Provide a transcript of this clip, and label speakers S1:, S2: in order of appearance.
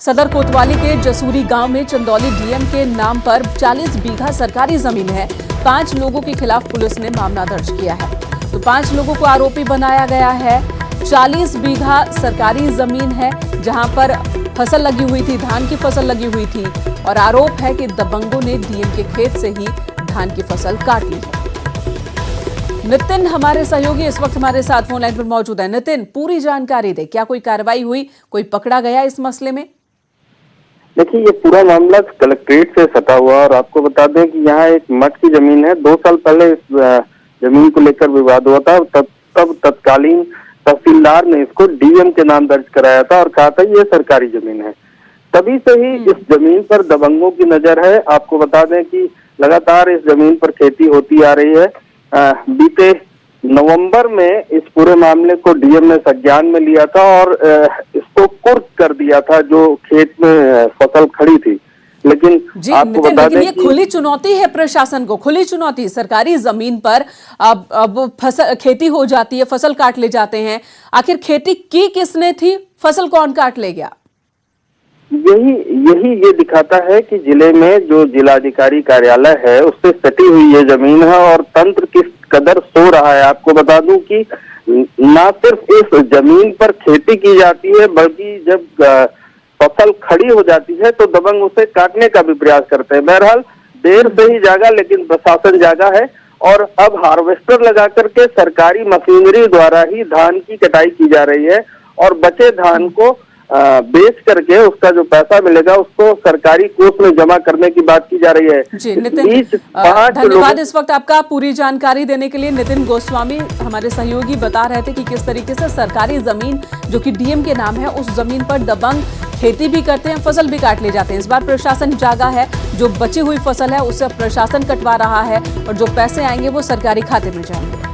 S1: सदर कोतवाली के जसूरी गांव में चंदौली डीएम के नाम पर 40 बीघा सरकारी जमीन है। 5 लोगों के खिलाफ पुलिस ने मामला दर्ज किया है। तो 5 लोगों को आरोपी बनाया गया है। 40 बीघा सरकारी जमीन है जहां पर फसल लगी हुई थी, धान की फसल लगी हुई थी और आरोप है कि दबंगों ने डीएम के खेत से ही धान की फसल काट ली है। नितिन हमारे सहयोगी इस वक्त हमारे साथ फोन लाइन पर मौजूद है। नितिन, पूरी जानकारी दे, क्या कोई कार्रवाई हुई, कोई पकड़ा गया इस मसले में?
S2: देखिए, ये पूरा मामला कलेक्ट्रेट से सटा हुआ और आपको बता दें कि यहाँ एक मठ की जमीन है। 2 साल पहले इस जमीन को लेकर विवाद हुआ था। तब तत्कालीन तहसीलदार ने इसको डीएम के नाम दर्ज कराया था और कहा था ये सरकारी जमीन है। तभी से ही इस जमीन पर दबंगों की नजर है। आपको बता दें कि लगातार इस जमीन पर खेती होती आ रही है। बीते नवंबर में इस पूरे मामले को डीएम ने संज्ञान में लिया था और इसको कुर्क कर दिया था जो खेत में फसल खड़ी थी। लेकिन आपको बता दें
S1: ये खुली चुनौती है प्रशासन को, खुली चुनौती। सरकारी जमीन पर अब फसल खेती हो जाती है, फसल काट ले जाते हैं। आखिर खेती की किसने थी, फसल कौन काट ले गया?
S2: यही ये दिखाता है कि जिले में जो जिलाधिकारी कार्यालय है उससे सटी हुई ये जमीन है और तंत्र किस कदर सो रहा है। आपको बता दूं कि ना सिर्फ इस जमीन पर खेती की जाती है बल्कि जब फसल खड़ी हो जाती है तो दबंग उसे काटने का भी प्रयास करते हैं। बहरहाल देर से ही जागा लेकिन प्रशासन जागा है और अब हार्वेस्टर लगा करके सरकारी मशीनरी द्वारा ही धान की कटाई की जा रही है और बचे धान को बेच करके उसका जो पैसा मिलेगा उसको सरकारी कोष में जमा करने की बात की जा रही है।
S1: जी नितिन, धन्यवाद इस वक्त आपका पूरी जानकारी देने के लिए। नितिन गोस्वामी हमारे सहयोगी बता रहे थे कि किस तरीके से सरकारी जमीन जो कि डीएम के नाम है उस जमीन पर दबंग खेती भी करते हैं, फसल भी काट ले जाते हैं। इस बार प्रशासन जागा है, जो बची हुई फसल है उसे प्रशासन कटवा रहा है और जो पैसे आएंगे वो सरकारी खाते में जाएंगे।